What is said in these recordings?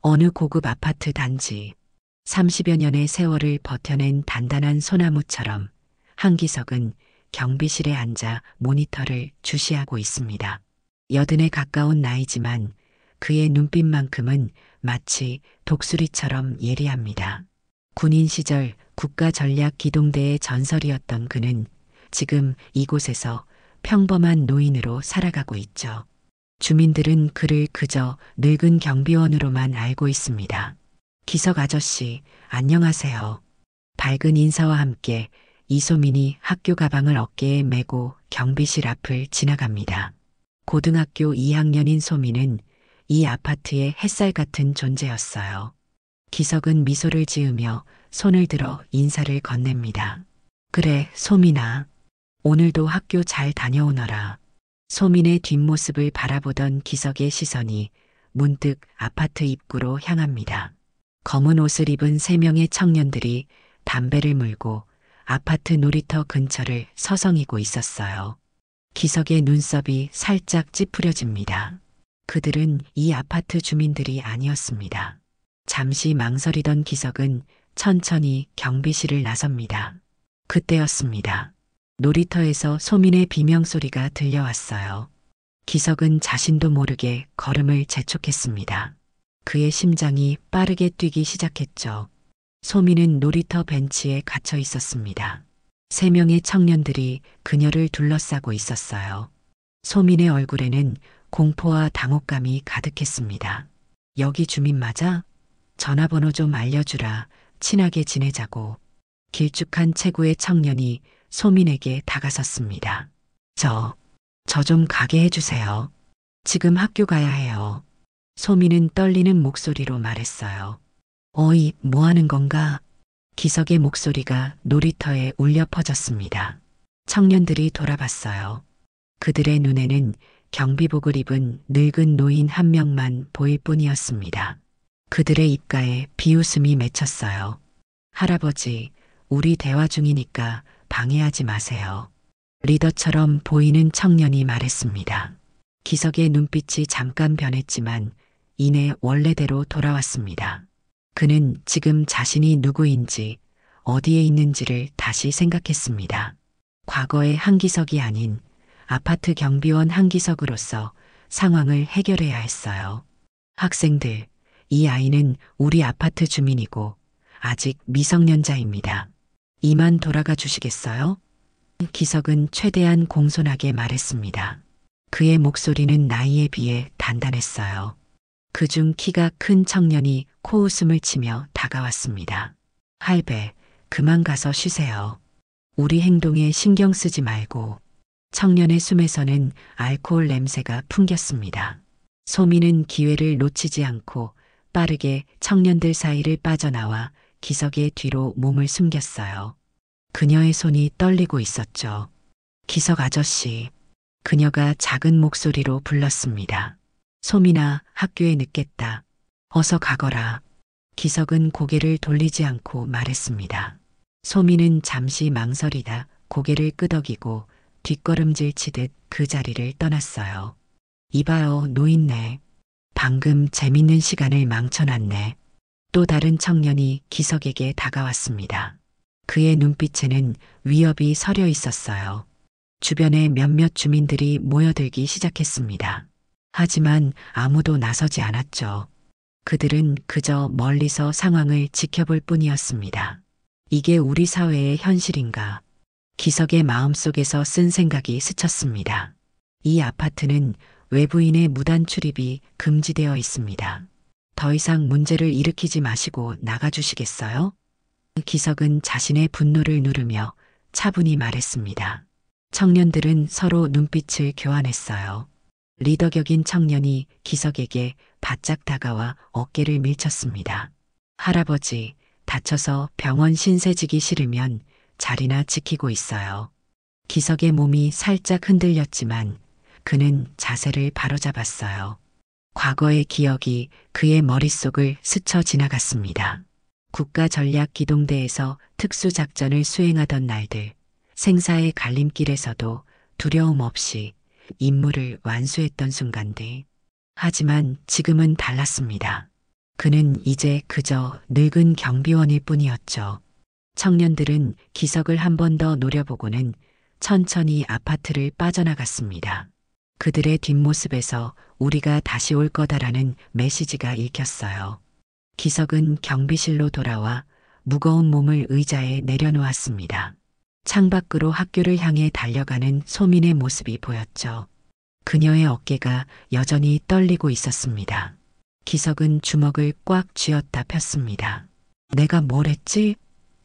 어느 고급 아파트 단지. 30여 년의 세월을 버텨낸 단단한 소나무처럼 한기석은 경비실에 앉아 모니터를 주시하고 있습니다. 여든에 가까운 나이지만 그의 눈빛만큼은 마치 독수리처럼 예리합니다. 군인 시절 국가전략기동대의 전설이었던 그는 지금 이곳에서 평범한 노인으로 살아가고 있죠. 주민들은 그를 그저 늙은 경비원으로만 알고 있습니다. 기석 아저씨, 안녕하세요. 밝은 인사와 함께 이소민이 학교 가방을 어깨에 메고 경비실 앞을 지나갑니다. 고등학교 2학년인 소민은 이 아파트의 햇살 같은 존재였어요. 기석은 미소를 지으며 손을 들어 인사를 건넵니다. 그래, 소민아. 오늘도 학교 잘 다녀오너라. 소민의 뒷모습을 바라보던 기석의 시선이 문득 아파트 입구로 향합니다. 검은 옷을 입은 3명의 청년들이 담배를 물고 아파트 놀이터 근처를 서성이고 있었어요. 기석의 눈썹이 살짝 찌푸려집니다. 그들은 이 아파트 주민들이 아니었습니다. 잠시 망설이던 기석은 천천히 경비실을 나섭니다. 그때였습니다. 놀이터에서 소민의 비명소리가 들려왔어요. 기석은 자신도 모르게 걸음을 재촉했습니다. 그의 심장이 빠르게 뛰기 시작했죠. 소민은 놀이터 벤치에 갇혀 있었습니다. 3명의 청년들이 그녀를 둘러싸고 있었어요. 소민의 얼굴에는 공포와 당혹감이 가득했습니다. 여기 주민 맞아? 전화번호 좀 알려주라. 친하게 지내자고. 길쭉한 체구의 청년이 소민에게 다가섰습니다. 저 좀 가게 해주세요. 지금 학교 가야 해요. 소민은 떨리는 목소리로 말했어요. 어이, 뭐 하는 건가? 기석의 목소리가 놀이터에 울려 퍼졌습니다. 청년들이 돌아봤어요. 그들의 눈에는 경비복을 입은 늙은 노인 한 명만 보일 뿐이었습니다. 그들의 입가에 비웃음이 맺혔어요. 할아버지, 우리 대화 중이니까 방해하지 마세요. 리더처럼 보이는 청년이 말했습니다. 기석의 눈빛이 잠깐 변했지만 이내 원래대로 돌아왔습니다. 그는 지금 자신이 누구인지 어디에 있는지를 다시 생각했습니다. 과거의 한기석이 아닌 아파트 경비원 한기석으로서 상황을 해결해야 했어요. 학생들, 이 아이는 우리 아파트 주민이고 아직 미성년자입니다. 이만 돌아가 주시겠어요? 기석은 최대한 공손하게 말했습니다. 그의 목소리는 나이에 비해 단단했어요. 그중 키가 큰 청년이 코웃음을 치며 다가왔습니다. 할배, 그만 가서 쉬세요. 우리 행동에 신경 쓰지 말고. 청년의 숨에서는 알코올 냄새가 풍겼습니다. 소민은 기회를 놓치지 않고 빠르게 청년들 사이를 빠져나와 기석의 뒤로 몸을 숨겼어요. 그녀의 손이 떨리고 있었죠. 기석 아저씨. 그녀가 작은 목소리로 불렀습니다. 소민아, 학교에 늦겠다. 어서 가거라. 기석은 고개를 돌리지 않고 말했습니다. 소민은 잠시 망설이다 고개를 끄덕이고 뒷걸음질 치듯 그 자리를 떠났어요. 이봐요, 노인네. 방금 재밌는 시간을 망쳐놨네. 또 다른 청년이 기석에게 다가왔습니다. 그의 눈빛에는 위협이 서려 있었어요. 주변에 몇몇 주민들이 모여들기 시작했습니다. 하지만 아무도 나서지 않았죠. 그들은 그저 멀리서 상황을 지켜볼 뿐이었습니다. 이게 우리 사회의 현실인가? 기석의 마음속에서 쓴 생각이 스쳤습니다. 이 아파트는 외부인의 무단 출입이 금지되어 있습니다. 더 이상 문제를 일으키지 마시고 나가주시겠어요? 기석은 자신의 분노를 누르며 차분히 말했습니다. 청년들은 서로 눈빛을 교환했어요. 리더격인 청년이 기석에게 바짝 다가와 어깨를 밀쳤습니다. 할아버지, 다쳐서 병원 신세지기 싫으면 자리나 지키고 있어요. 기석의 몸이 살짝 흔들렸지만 그는 자세를 바로잡았어요. 과거의 기억이 그의 머릿속을 스쳐 지나갔습니다. 국가전략기동대에서 특수작전을 수행하던 날들, 생사의 갈림길에서도 두려움 없이 임무를 완수했던 순간들. 하지만 지금은 달랐습니다. 그는 이제 그저 늙은 경비원일 뿐이었죠. 청년들은 기석을 한 번 더 노려보고는 천천히 아파트를 빠져나갔습니다. 그들의 뒷모습에서 우리가 다시 올 거다라는 메시지가 읽혔어요. 기석은 경비실로 돌아와 무거운 몸을 의자에 내려놓았습니다. 창밖으로 학교를 향해 달려가는 소민의 모습이 보였죠. 그녀의 어깨가 여전히 떨리고 있었습니다. 기석은 주먹을 꽉 쥐었다 폈습니다. 내가 뭘 했지?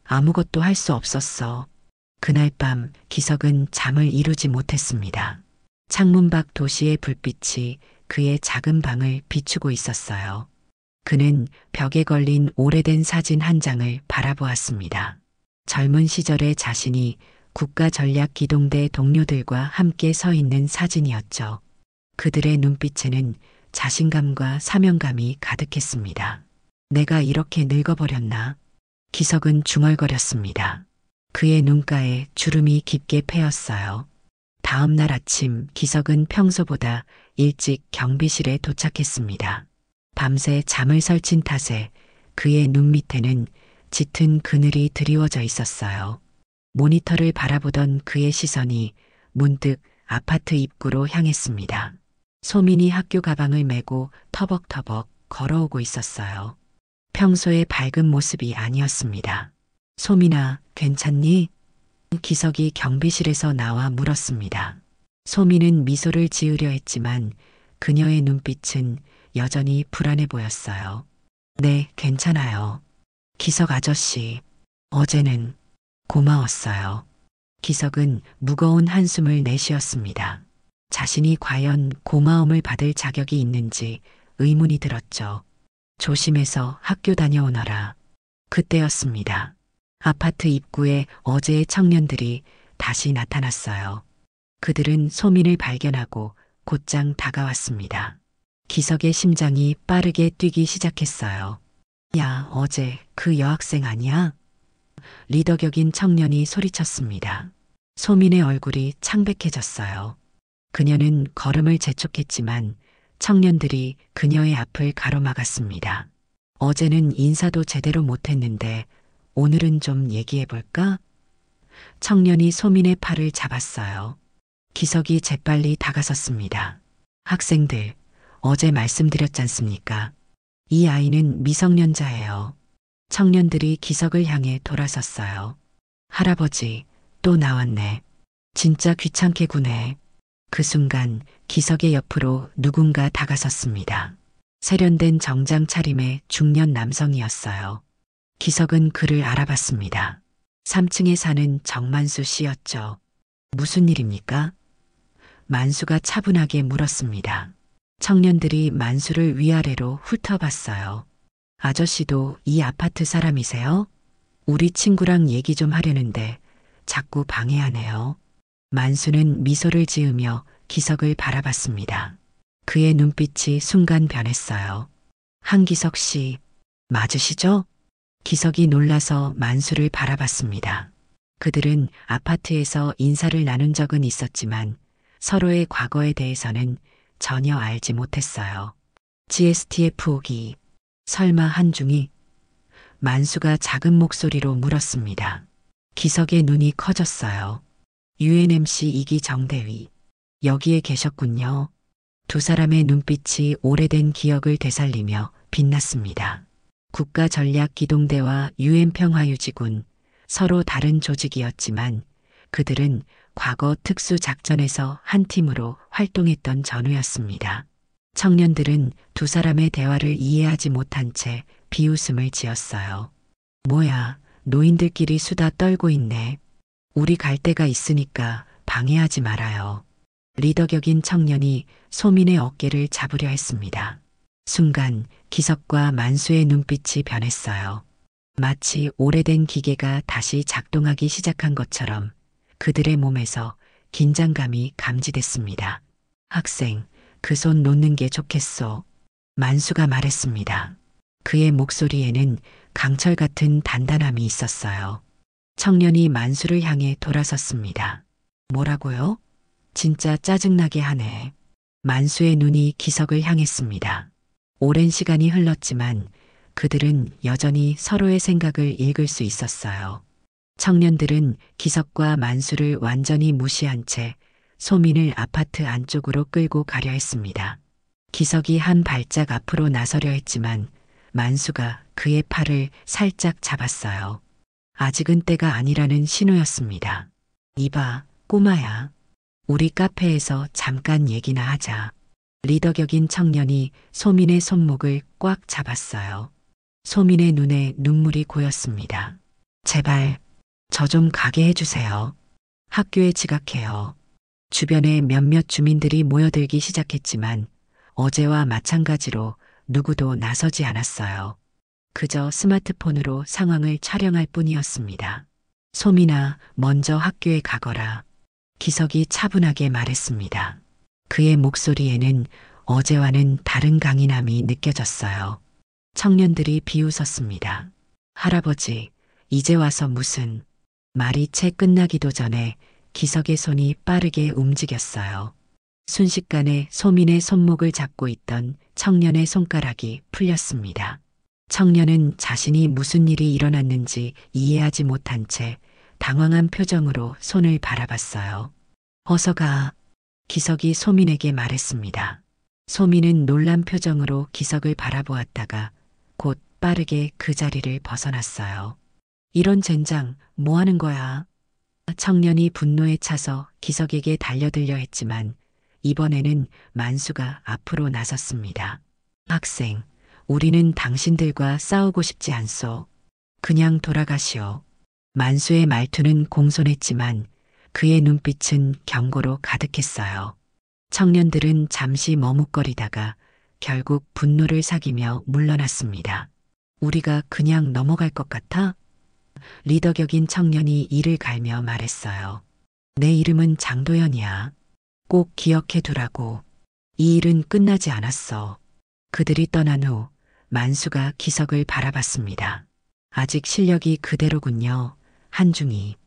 아무것도 할 수 없었어. 그날 밤 기석은 잠을 이루지 못했습니다. 창문 밖 도시의 불빛이 그의 작은 방을 비추고 있었어요. 그는 벽에 걸린 오래된 사진 한 장을 바라보았습니다. 젊은 시절의 자신이 국가전략기동대 동료들과 함께 서 있는 사진이었죠. 그들의 눈빛에는 자신감과 사명감이 가득했습니다. 내가 이렇게 늙어버렸나? 기석은 중얼거렸습니다. 그의 눈가에 주름이 깊게 패였어요. 다음 날 아침 기석은 평소보다 일찍 경비실에 도착했습니다. 밤새 잠을 설친 탓에 그의 눈 밑에는 짙은 그늘이 드리워져 있었어요. 모니터를 바라보던 그의 시선이 문득 아파트 입구로 향했습니다. 소민이 학교 가방을 메고 터벅터벅 걸어오고 있었어요. 평소의 밝은 모습이 아니었습니다. 소민아, 괜찮니? 기석이 경비실에서 나와 물었습니다. 소민은 미소를 지으려 했지만 그녀의 눈빛은 여전히 불안해 보였어요. 네, 괜찮아요. 기석 아저씨, 어제는 고마웠어요. 기석은 무거운 한숨을 내쉬었습니다. 자신이 과연 고마움을 받을 자격이 있는지 의문이 들었죠. 조심해서 학교 다녀오너라. 그때였습니다. 아파트 입구에 어제의 청년들이 다시 나타났어요. 그들은 소민을 발견하고 곧장 다가왔습니다. 기석의 심장이 빠르게 뛰기 시작했어요. 야, 어제 그 여학생 아니야? 리더격인 청년이 소리쳤습니다. 소민의 얼굴이 창백해졌어요. 그녀는 걸음을 재촉했지만 청년들이 그녀의 앞을 가로막았습니다. 어제는 인사도 제대로 못했는데 오늘은 좀 얘기해볼까? 청년이 소민의 팔을 잡았어요. 기석이 재빨리 다가섰습니다. 학생들, 어제 말씀드렸잖습니까? 이 아이는 미성년자예요. 청년들이 기석을 향해 돌아섰어요. 할아버지, 또 나왔네. 진짜 귀찮게 구네. 그 순간 기석의 옆으로 누군가 다가섰습니다. 세련된 정장 차림의 중년 남성이었어요. 기석은 그를 알아봤습니다. 3층에 사는 정만수 씨였죠. 무슨 일입니까? 만수가 차분하게 물었습니다. 청년들이 만수를 위아래로 훑어봤어요. 아저씨도 이 아파트 사람이세요? 우리 친구랑 얘기 좀 하려는데 자꾸 방해하네요. 만수는 미소를 지으며 기석을 바라봤습니다. 그의 눈빛이 순간 변했어요. 한기석 씨, 맞으시죠? 기석이 놀라서 만수를 바라봤습니다. 그들은 아파트에서 인사를 나눈 적은 있었지만 서로의 과거에 대해서는 전혀 알지 못했어요. GSTF 오기, 설마 한중이? 만수가 작은 목소리로 물었습니다. 기석의 눈이 커졌어요. UNMC 2기 정대위, 여기에 계셨군요. 두 사람의 눈빛이 오래된 기억을 되살리며 빛났습니다. 국가전략기동대와 유엔평화유지군, 서로 다른 조직이었지만 그들은 과거 특수작전에서 한 팀으로 활동했던 전우였습니다. 청년들은 두 사람의 대화를 이해하지 못한 채 비웃음을 지었어요. 뭐야, 노인들끼리 수다 떨고 있네. 우리 갈 데가 있으니까 방해하지 말아요. 리더격인 청년이 소민의 어깨를 잡으려 했습니다. 순간 기석과 만수의 눈빛이 변했어요. 마치 오래된 기계가 다시 작동하기 시작한 것처럼 그들의 몸에서 긴장감이 감지됐습니다. 학생, 그 손 놓는 게 좋겠소. 만수가 말했습니다. 그의 목소리에는 강철 같은 단단함이 있었어요. 청년이 만수를 향해 돌아섰습니다. 뭐라고요? 진짜 짜증나게 하네. 만수의 눈이 기석을 향했습니다. 오랜 시간이 흘렀지만 그들은 여전히 서로의 생각을 읽을 수 있었어요. 청년들은 기석과 만수를 완전히 무시한 채 소민을 아파트 안쪽으로 끌고 가려 했습니다. 기석이 한 발짝 앞으로 나서려 했지만 만수가 그의 팔을 살짝 잡았어요. 아직은 때가 아니라는 신호였습니다. 이봐, 꼬마야. 우리 카페에서 잠깐 얘기나 하자. 리더격인 청년이 소민의 손목을 꽉 잡았어요. 소민의 눈에 눈물이 고였습니다. 제발, 저 좀 가게 해주세요. 학교에 지각해요. 주변에 몇몇 주민들이 모여들기 시작했지만 어제와 마찬가지로 누구도 나서지 않았어요. 그저 스마트폰으로 상황을 촬영할 뿐이었습니다. 소민아, 먼저 학교에 가거라. 기석이 차분하게 말했습니다. 그의 목소리에는 어제와는 다른 강인함이 느껴졌어요. 청년들이 비웃었습니다. 할아버지, 이제 와서 무슨... 말이 채 끝나기도 전에 기석의 손이 빠르게 움직였어요. 순식간에 소민의 손목을 잡고 있던 청년의 손가락이 풀렸습니다. 청년은 자신이 무슨 일이 일어났는지 이해하지 못한 채 당황한 표정으로 손을 바라봤어요. 어서 가. 기석이 소민에게 말했습니다. 소민은 놀란 표정으로 기석을 바라보았다가 곧 빠르게 그 자리를 벗어났어요. 이런 젠장, 뭐 하는 거야? 청년이 분노에 차서 기석에게 달려들려 했지만 이번에는 만수가 앞으로 나섰습니다. 학생, 우리는 당신들과 싸우고 싶지 않소. 그냥 돌아가시오. 만수의 말투는 공손했지만 그의 눈빛은 경고로 가득했어요. 청년들은 잠시 머뭇거리다가 결국 분노를 사귀며 물러났습니다. 우리가 그냥 넘어갈 것 같아? 리더격인 청년이 이를 갈며 말했어요. 내 이름은 장도연이야. 꼭 기억해 두라고. 이 일은 끝나지 않았어. 그들이 떠난 후 만수가 기석을 바라봤습니다. 아직 실력이 그대로군요. 한중이.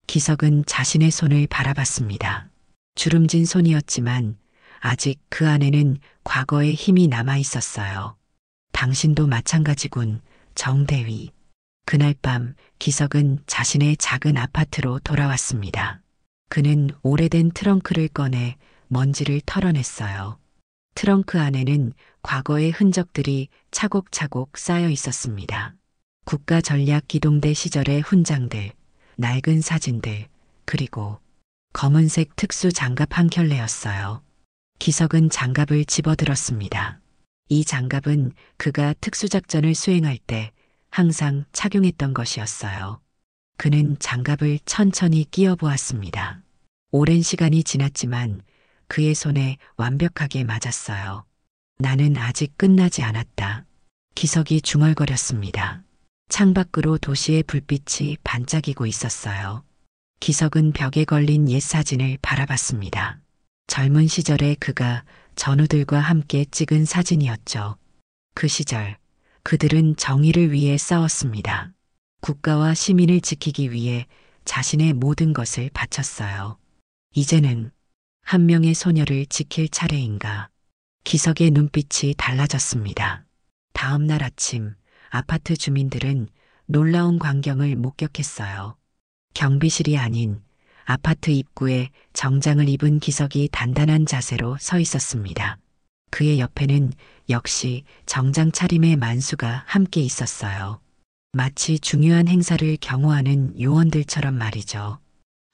기석은 자신의 손을 바라봤습니다. 주름진 손이었지만 아직 그 안에는 과거의 힘이 남아 있었어요. 당신도 마찬가지군, 정대위. 그날 밤 기석은 자신의 작은 아파트로 돌아왔습니다. 그는 오래된 트렁크를 꺼내 먼지를 털어냈어요. 트렁크 안에는 과거의 흔적들이 차곡차곡 쌓여 있었습니다. 국가전략기동대 시절의 훈장들, 낡은 사진들, 그리고 검은색 특수 장갑 한 켤레였어요. 기석은 장갑을 집어들었습니다. 이 장갑은 그가 특수작전을 수행할 때 항상 착용했던 것이었어요. 그는 장갑을 천천히 끼워 보았습니다. 오랜 시간이 지났지만 그의 손에 완벽하게 맞았어요. 나는 아직 끝나지 않았다. 기석이 중얼거렸습니다. 창밖으로 도시의 불빛이 반짝이고 있었어요. 기석은 벽에 걸린 옛 사진을 바라봤습니다. 젊은 시절에 그가 전우들과 함께 찍은 사진이었죠. 그 시절 그들은 정의를 위해 싸웠습니다. 국가와 시민을 지키기 위해 자신의 모든 것을 바쳤어요. 이제는 한 명의 소녀를 지킬 차례인가. 기석의 눈빛이 달라졌습니다. 다음 날 아침 아파트 주민들은 놀라운 광경을 목격했어요. 경비실이 아닌 아파트 입구에 정장을 입은 기석이 단단한 자세로 서 있었습니다. 그의 옆에는 역시 정장 차림의 만수가 함께 있었어요. 마치 중요한 행사를 경호하는 요원들처럼 말이죠.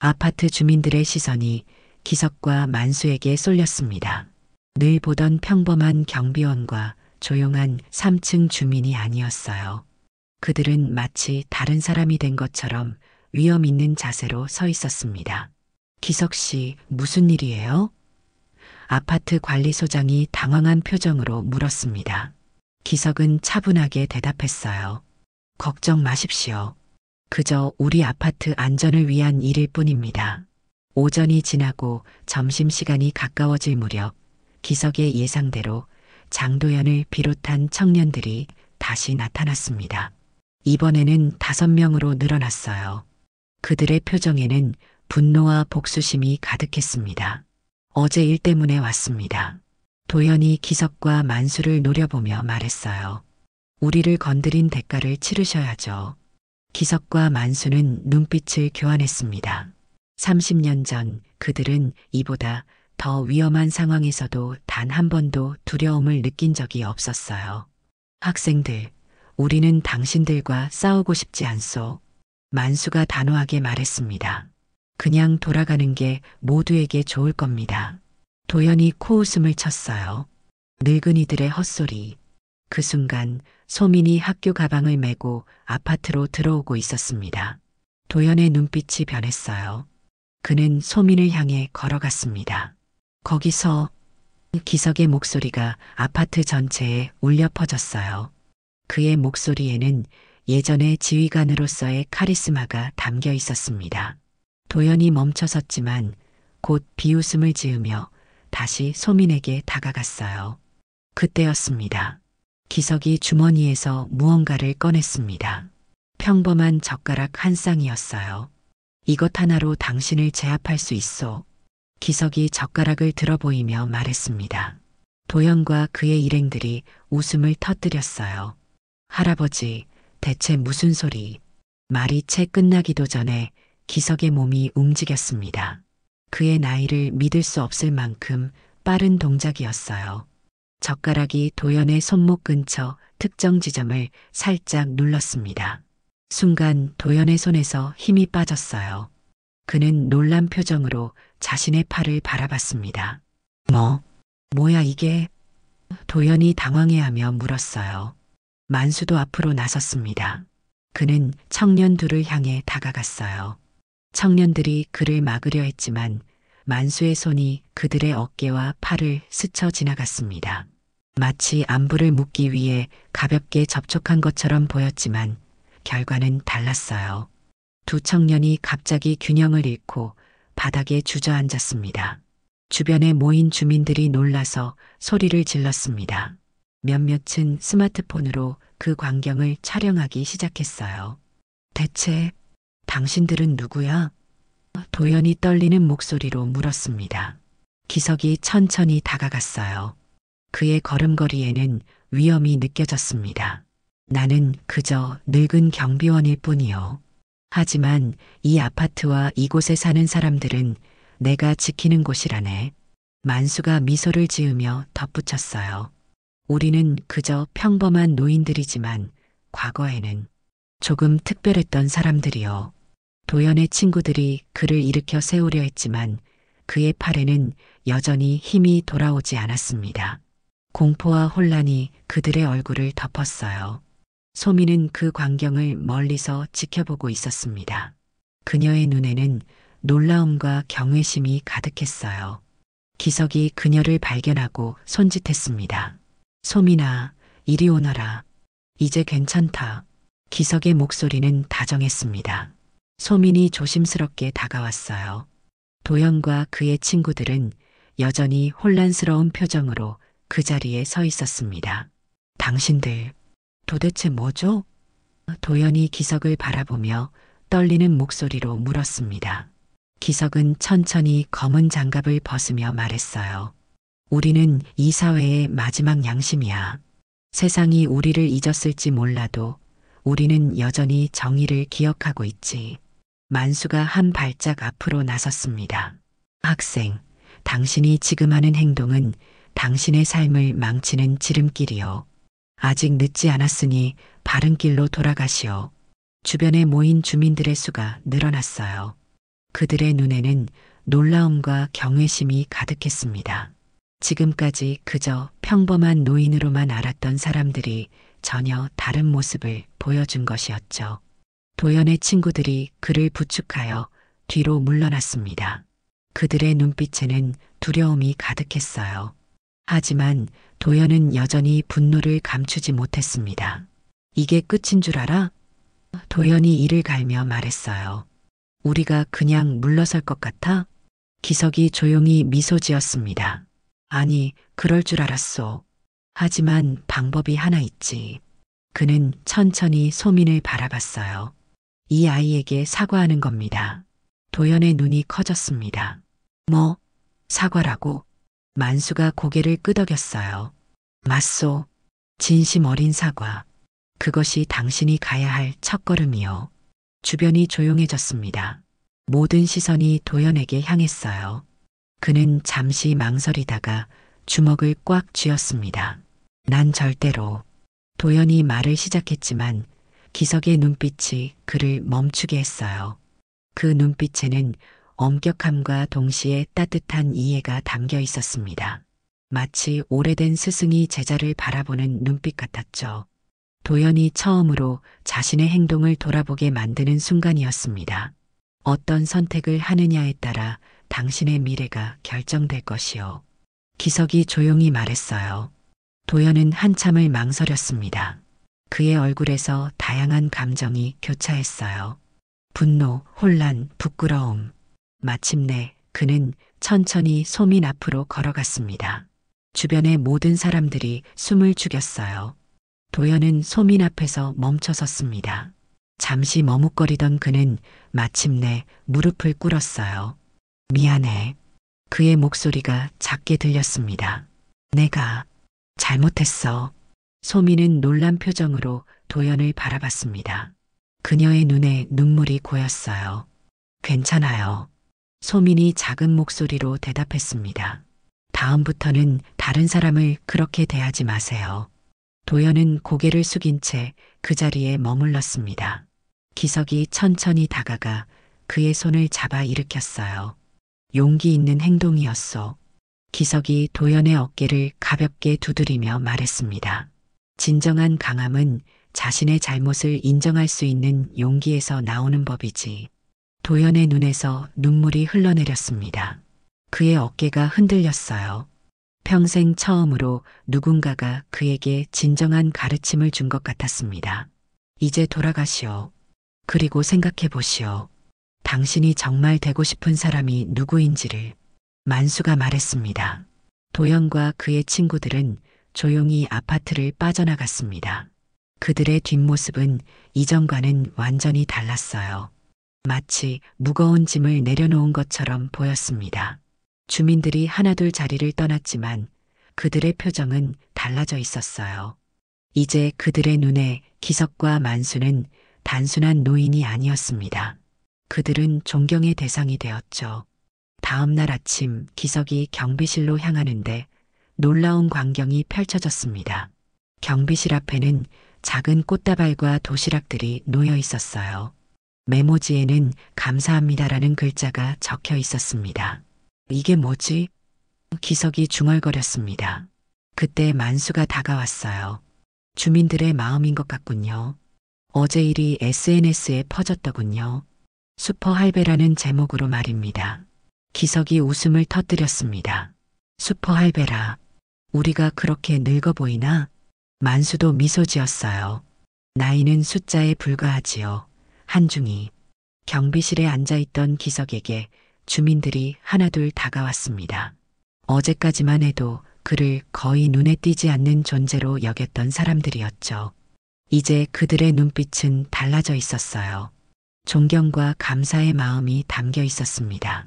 아파트 주민들의 시선이 기석과 만수에게 쏠렸습니다. 늘 보던 평범한 경비원과 조용한 3층 주민이 아니었어요. 그들은 마치 다른 사람이 된 것처럼 위험 있는 자세로 서 있었습니다. 기석 씨, 무슨 일이에요? 아파트 관리소장이 당황한 표정으로 물었습니다. 기석은 차분하게 대답했어요. 걱정 마십시오. 그저 우리 아파트 안전을 위한 일일 뿐입니다. 오전이 지나고 점심시간이 가까워질 무렵 기석의 예상대로 장도연을 비롯한 청년들이 다시 나타났습니다. 이번에는 5명으로 늘어났어요. 그들의 표정에는 분노와 복수심이 가득했습니다. 어제 일 때문에 왔습니다. 도연이 기석과 만수를 노려보며 말했어요. 우리를 건드린 대가를 치르셔야죠. 기석과 만수는 눈빛을 교환했습니다. 30년 전 그들은 이보다 더 위험한 상황에서도 단 한 번도 두려움을 느낀 적이 없었어요. 학생들, 우리는 당신들과 싸우고 싶지 않소. 만수가 단호하게 말했습니다. 그냥 돌아가는 게 모두에게 좋을 겁니다. 도연이 코웃음을 쳤어요. 늙은이들의 헛소리. 그 순간 소민이 학교 가방을 메고 아파트로 들어오고 있었습니다. 도연의 눈빛이 변했어요. 그는 소민을 향해 걸어갔습니다. 거기서 기석의 목소리가 아파트 전체에 울려 퍼졌어요. 그의 목소리에는 예전의 지휘관으로서의 카리스마가 담겨 있었습니다. 도연이 멈춰섰지만 곧 비웃음을 지으며 다시 소민에게 다가갔어요. 그때였습니다. 기석이 주머니에서 무언가를 꺼냈습니다. 평범한 젓가락 한 쌍이었어요. 이것 하나로 당신을 제압할 수 있어. 기석이 젓가락을 들어 보이며 말했습니다. 도연과 그의 일행들이 웃음을 터뜨렸어요. 할아버지, 대체 무슨 소리? 말이 채 끝나기도 전에 기석의 몸이 움직였습니다. 그의 나이를 믿을 수 없을 만큼 빠른 동작이었어요. 젓가락이 도연의 손목 근처 특정 지점을 살짝 눌렀습니다. 순간 도연의 손에서 힘이 빠졌어요. 그는 놀란 표정으로 자신의 팔을 바라봤습니다. 뭐야 이게? 도연이 당황해하며 물었어요. 만수도 앞으로 나섰습니다. 그는 청년 둘을 향해 다가갔어요. 청년들이 그를 막으려 했지만 만수의 손이 그들의 어깨와 팔을 스쳐 지나갔습니다. 마치 안부를 묻기 위해 가볍게 접촉한 것처럼 보였지만 결과는 달랐어요. 두 청년이 갑자기 균형을 잃고 바닥에 주저앉았습니다. 주변에 모인 주민들이 놀라서 소리를 질렀습니다. 몇몇은 스마트폰으로 그 광경을 촬영하기 시작했어요. 대체 당신들은 누구야? 도연이 떨리는 목소리로 물었습니다. 기석이 천천히 다가갔어요. 그의 걸음걸이에는 위험이 느껴졌습니다. 나는 그저 늙은 경비원일 뿐이요. 하지만 이 아파트와 이곳에 사는 사람들은 내가 지키는 곳이라네. 만수가 미소를 지으며 덧붙였어요. 우리는 그저 평범한 노인들이지만 과거에는 조금 특별했던 사람들이요. 도연의 친구들이 그를 일으켜 세우려 했지만 그의 팔에는 여전히 힘이 돌아오지 않았습니다. 공포와 혼란이 그들의 얼굴을 덮었어요. 소민은 그 광경을 멀리서 지켜보고 있었습니다. 그녀의 눈에는 놀라움과 경외심이 가득했어요. 기석이 그녀를 발견하고 손짓했습니다. 소민아, 이리 오너라. 이제 괜찮다. 기석의 목소리는 다정했습니다. 소민이 조심스럽게 다가왔어요. 도연과 그의 친구들은 여전히 혼란스러운 표정으로 그 자리에 서 있었습니다. 당신들, 도대체 뭐죠? 도연이 기석을 바라보며 떨리는 목소리로 물었습니다. 기석은 천천히 검은 장갑을 벗으며 말했어요. 우리는 이 사회의 마지막 양심이야. 세상이 우리를 잊었을지 몰라도 우리는 여전히 정의를 기억하고 있지. 만수가 한 발짝 앞으로 나섰습니다. 학생, 당신이 지금 하는 행동은 당신의 삶을 망치는 지름길이요. 아직 늦지 않았으니 바른 길로 돌아가시오. 주변에 모인 주민들의 수가 늘어났어요. 그들의 눈에는 놀라움과 경외심이 가득했습니다. 지금까지 그저 평범한 노인으로만 알았던 사람들이 전혀 다른 모습을 보여준 것이었죠. 도연의 친구들이 그를 부축하여 뒤로 물러났습니다. 그들의 눈빛에는 두려움이 가득했어요. 하지만 도연은 여전히 분노를 감추지 못했습니다. 이게 끝인 줄 알아? 도연이 이를 갈며 말했어요. 우리가 그냥 물러설 것 같아? 기석이 조용히 미소 지었습니다. 아니, 그럴 줄 알았소. 하지만 방법이 하나 있지. 그는 천천히 소민을 바라봤어요. 이 아이에게 사과하는 겁니다. 도연의 눈이 커졌습니다. 뭐? 사과라고? 만수가 고개를 끄덕였어요. 맞소. 진심 어린 사과. 그것이 당신이 가야 할 첫걸음이요. 주변이 조용해졌습니다. 모든 시선이 도연에게 향했어요. 그는 잠시 망설이다가 주먹을 꽉 쥐었습니다. 난 절대로. 도연이 말을 시작했지만 기석의 눈빛이 그를 멈추게 했어요. 그 눈빛에는 엄격함과 동시에 따뜻한 이해가 담겨 있었습니다. 마치 오래된 스승이 제자를 바라보는 눈빛 같았죠. 도연이 처음으로 자신의 행동을 돌아보게 만드는 순간이었습니다. 어떤 선택을 하느냐에 따라 당신의 미래가 결정될 것이요. 기석이 조용히 말했어요. 도연은 한참을 망설였습니다. 그의 얼굴에서 다양한 감정이 교차했어요. 분노, 혼란, 부끄러움. 마침내 그는 천천히 소민 앞으로 걸어갔습니다. 주변의 모든 사람들이 숨을 죽였어요. 도연은 소민 앞에서 멈춰 섰습니다. 잠시 머뭇거리던 그는 마침내 무릎을 꿇었어요. 미안해. 그의 목소리가 작게 들렸습니다. 내가 잘못했어. 소민은 놀란 표정으로 도연을 바라봤습니다. 그녀의 눈에 눈물이 고였어요. 괜찮아요. 소민이 작은 목소리로 대답했습니다. 다음부터는 다른 사람을 그렇게 대하지 마세요. 도연은 고개를 숙인 채 그 자리에 머물렀습니다. 기석이 천천히 다가가 그의 손을 잡아 일으켰어요. 용기 있는 행동이었소. 기석이 도연의 어깨를 가볍게 두드리며 말했습니다. 진정한 강함은 자신의 잘못을 인정할 수 있는 용기에서 나오는 법이지. 도연의 눈에서 눈물이 흘러내렸습니다. 그의 어깨가 흔들렸어요. 평생 처음으로 누군가가 그에게 진정한 가르침을 준 것 같았습니다. 이제 돌아가시오. 그리고 생각해 보시오. 당신이 정말 되고 싶은 사람이 누구인지를. 만수가 말했습니다. 도연과 그의 친구들은 조용히 아파트를 빠져나갔습니다. 그들의 뒷모습은 이전과는 완전히 달랐어요. 마치 무거운 짐을 내려놓은 것처럼 보였습니다. 주민들이 하나둘 자리를 떠났지만 그들의 표정은 달라져 있었어요. 이제 그들의 눈에 기석과 만수는 단순한 노인이 아니었습니다. 그들은 존경의 대상이 되었죠. 다음 날 아침 기석이 경비실로 향하는데 놀라운 광경이 펼쳐졌습니다. 경비실 앞에는 작은 꽃다발과 도시락들이 놓여 있었어요. 메모지에는 감사합니다라는 글자가 적혀 있었습니다. 이게 뭐지? 기석이 중얼거렸습니다. 그때 만수가 다가왔어요. 주민들의 마음인 것 같군요. 어제 일이 SNS에 퍼졌더군요. 슈퍼 할배라는 제목으로 말입니다. 기석이 웃음을 터뜨렸습니다. 슈퍼 할배라. 우리가 그렇게 늙어 보이나? 만수도 미소 지었어요. 나이는 숫자에 불과하지요. 한중이. 경비실에 앉아있던 기석에게 주민들이 하나둘 다가왔습니다. 어제까지만 해도 그를 거의 눈에 띄지 않는 존재로 여겼던 사람들이었죠. 이제 그들의 눈빛은 달라져 있었어요. 존경과 감사의 마음이 담겨 있었습니다.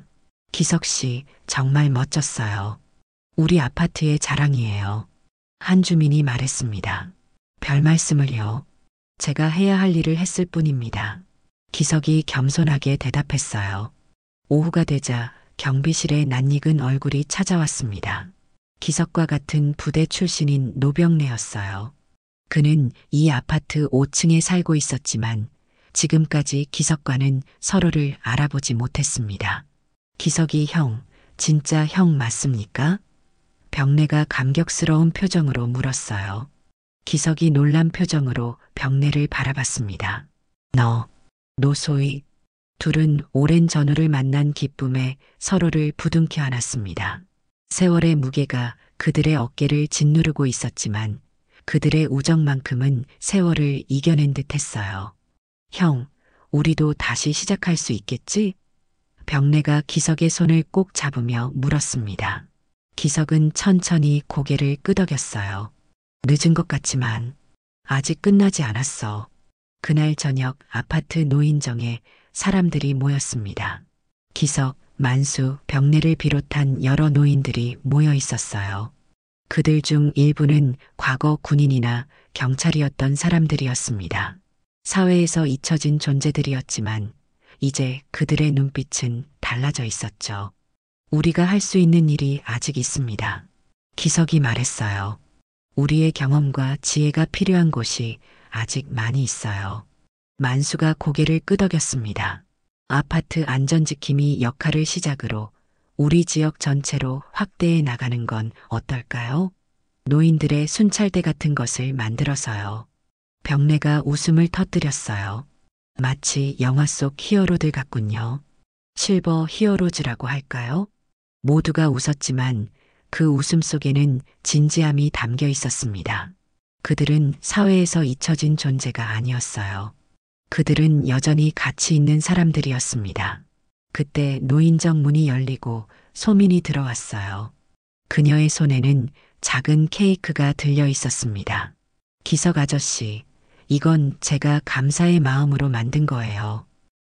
기석 씨, 정말 멋졌어요. 우리 아파트의 자랑이에요. 한 주민이 말했습니다. 별 말씀을요. 제가 해야 할 일을 했을 뿐입니다. 기석이 겸손하게 대답했어요. 오후가 되자 경비실에 낯익은 얼굴이 찾아왔습니다. 기석과 같은 부대 출신인 노병래였어요. 그는 이 아파트 5층에 살고 있었지만 지금까지 기석과는 서로를 알아보지 못했습니다. 기석이 형, 진짜 형 맞습니까? 병래가 감격스러운 표정으로 물었어요. 기석이 놀란 표정으로 병래를 바라봤습니다. 너, 노소희. 둘은 오랜 전우를 만난 기쁨에 서로를 부둥켜 안았습니다. 세월의 무게가 그들의 어깨를 짓누르고 있었지만 그들의 우정만큼은 세월을 이겨낸 듯 했어요. 형, 우리도 다시 시작할 수 있겠지? 병래가 기석의 손을 꼭 잡으며 물었습니다. 기석은 천천히 고개를 끄덕였어요. 늦은 것 같지만 아직 끝나지 않았어. 그날 저녁 아파트 노인정에 사람들이 모였습니다. 기석, 만수, 병래를 비롯한 여러 노인들이 모여 있었어요. 그들 중 일부는 과거 군인이나 경찰이었던 사람들이었습니다. 사회에서 잊혀진 존재들이었지만 이제 그들의 눈빛은 달라져 있었죠. 우리가 할 수 있는 일이 아직 있습니다. 기석이 말했어요. 우리의 경험과 지혜가 필요한 곳이 아직 많이 있어요. 만수가 고개를 끄덕였습니다. 아파트 안전지킴이 역할을 시작으로 우리 지역 전체로 확대해 나가는 건 어떨까요? 노인들의 순찰대 같은 것을 만들어서요. 병내가 웃음을 터뜨렸어요. 마치 영화 속 히어로들 같군요. 실버 히어로즈라고 할까요? 모두가 웃었지만 그 웃음 속에는 진지함이 담겨 있었습니다. 그들은 사회에서 잊혀진 존재가 아니었어요. 그들은 여전히 가치 있는 사람들이었습니다. 그때 노인정 문이 열리고 소민이 들어왔어요. 그녀의 손에는 작은 케이크가 들려 있었습니다. 기석 아저씨, 이건 제가 감사의 마음으로 만든 거예요.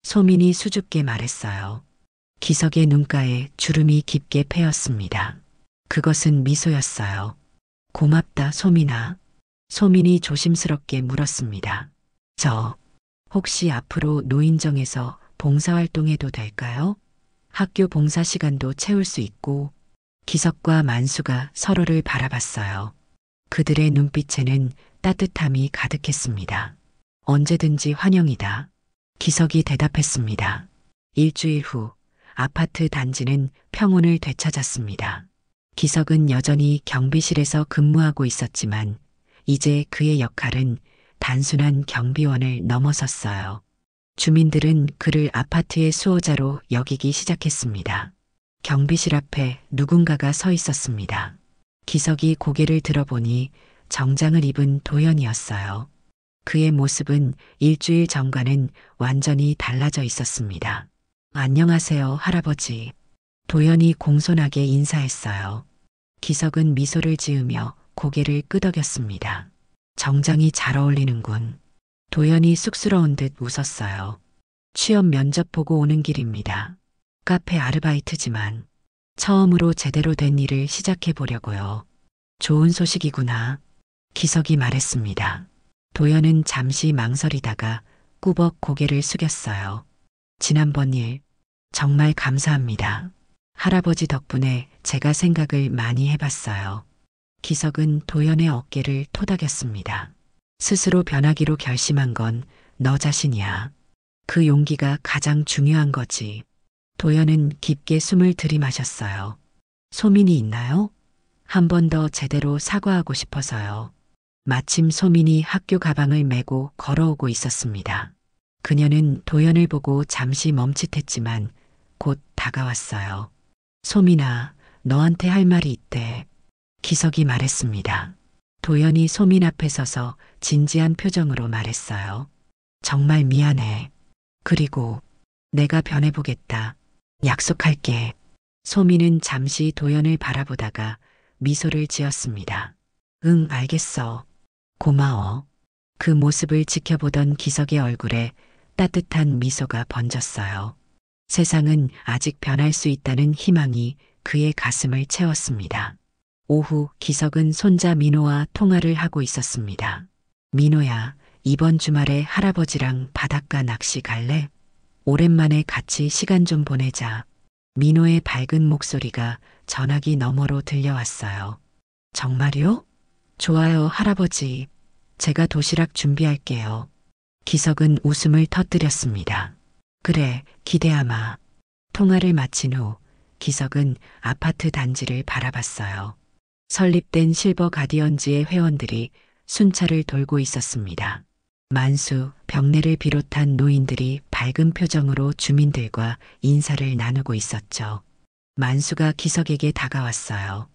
소민이 수줍게 말했어요. 기석의 눈가에 주름이 깊게 패였습니다. 그것은 미소였어요. 고맙다, 소민아. 소민이 조심스럽게 물었습니다. 저, 혹시 앞으로 노인정에서 봉사활동해도 될까요? 학교 봉사 시간도 채울 수 있고. 기석과 만수가 서로를 바라봤어요. 그들의 눈빛에는 따뜻함이 가득했습니다. 언제든지 환영이다. 기석이 대답했습니다. 일주일 후 아파트 단지는 평온을 되찾았습니다. 기석은 여전히 경비실에서 근무하고 있었지만 이제 그의 역할은 단순한 경비원을 넘어섰어요. 주민들은 그를 아파트의 수호자로 여기기 시작했습니다. 경비실 앞에 누군가가 서 있었습니다. 기석이 고개를 들어보니 정장을 입은 도연이었어요. 그의 모습은 일주일 전과는 완전히 달라져 있었습니다. 안녕하세요, 할아버지. 도연이 공손하게 인사했어요. 기석은 미소를 지으며 고개를 끄덕였습니다. 정장이 잘 어울리는군. 도연이 쑥스러운 듯 웃었어요. 취업 면접 보고 오는 길입니다. 카페 아르바이트지만 처음으로 제대로 된 일을 시작해 보려고요. 좋은 소식이구나. 기석이 말했습니다. 도연은 잠시 망설이다가 꾸벅 고개를 숙였어요. 지난번 일 정말 감사합니다. 할아버지 덕분에 제가 생각을 많이 해봤어요. 기석은 도연의 어깨를 토닥였습니다. 스스로 변하기로 결심한 건 너 자신이야. 그 용기가 가장 중요한 거지. 도연은 깊게 숨을 들이마셨어요. 소민이 있나요? 한 번 더 제대로 사과하고 싶어서요. 마침 소민이 학교 가방을 메고 걸어오고 있었습니다. 그녀는 도연을 보고 잠시 멈칫했지만 곧 다가왔어요. 소민아, 너한테 할 말이 있대. 기석이 말했습니다. 도연이 소민 앞에 서서 진지한 표정으로 말했어요. 정말 미안해. 그리고 내가 변해보겠다. 약속할게. 소민은 잠시 도연을 바라보다가 미소를 지었습니다. 응, 알겠어. 고마워. 그 모습을 지켜보던 기석의 얼굴에 따뜻한 미소가 번졌어요. 세상은 아직 변할 수 있다는 희망이 그의 가슴을 채웠습니다. 오후 기석은 손자 민호와 통화를 하고 있었습니다. 민호야, 이번 주말에 할아버지랑 바닷가 낚시 갈래? 오랜만에 같이 시간 좀 보내자. 민호의 밝은 목소리가 전화기 너머로 들려왔어요. 정말요? 좋아요, 할아버지. 제가 도시락 준비할게요. 기석은 웃음을 터뜨렸습니다. 그래, 기대하마. 통화를 마친 후 기석은 아파트 단지를 바라봤어요. 설립된 실버 가디언즈의 회원들이 순찰을 돌고 있었습니다. 만수, 병내를 비롯한 노인들이 밝은 표정으로 주민들과 인사를 나누고 있었죠. 만수가 기석에게 다가왔어요.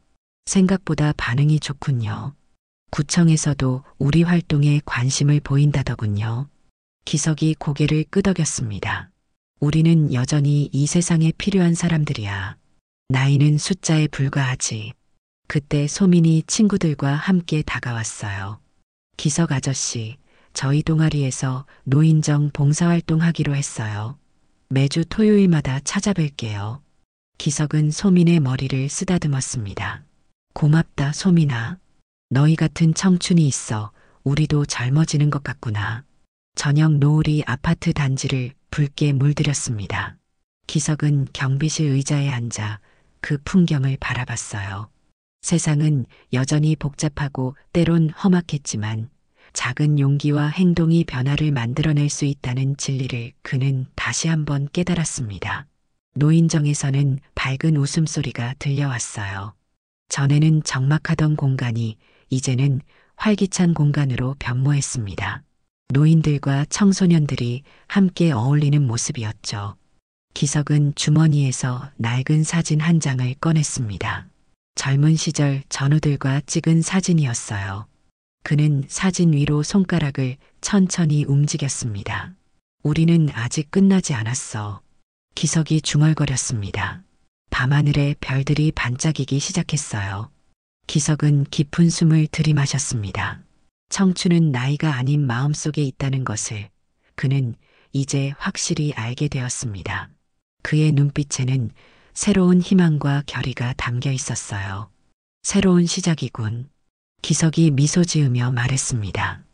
생각보다 반응이 좋군요. 구청에서도 우리 활동에 관심을 보인다더군요. 기석이 고개를 끄덕였습니다. 우리는 여전히 이 세상에 필요한 사람들이야. 나이는 숫자에 불과하지. 그때 소민이 친구들과 함께 다가왔어요. 기석 아저씨, 저희 동아리에서 노인정 봉사활동 하기로 했어요. 매주 토요일마다 찾아뵐게요. 기석은 소민의 머리를 쓰다듬었습니다. 고맙다, 소민아. 너희 같은 청춘이 있어 우리도 젊어지는 것 같구나. 저녁 노을이 아파트 단지를 붉게 물들였습니다. 기석은 경비실 의자에 앉아 그 풍경을 바라봤어요. 세상은 여전히 복잡하고 때론 험악했지만 작은 용기와 행동이 변화를 만들어낼 수 있다는 진리를 그는 다시 한번 깨달았습니다. 노인정에서는 밝은 웃음소리가 들려왔어요. 전에는 적막하던 공간이 이제는 활기찬 공간으로 변모했습니다. 노인들과 청소년들이 함께 어울리는 모습이었죠. 기석은 주머니에서 낡은 사진 한 장을 꺼냈습니다. 젊은 시절 전우들과 찍은 사진이었어요. 그는 사진 위로 손가락을 천천히 움직였습니다. 우리는 아직 끝나지 않았어. 기석이 중얼거렸습니다. 밤하늘에 별들이 반짝이기 시작했어요. 기석은 깊은 숨을 들이마셨습니다. 청춘은 나이가 아닌 마음속에 있다는 것을 그는 이제 확실히 알게 되었습니다. 그의 눈빛에는 새로운 희망과 결의가 담겨 있었어요. 새로운 시작이군. 기석이 미소 지으며 말했습니다.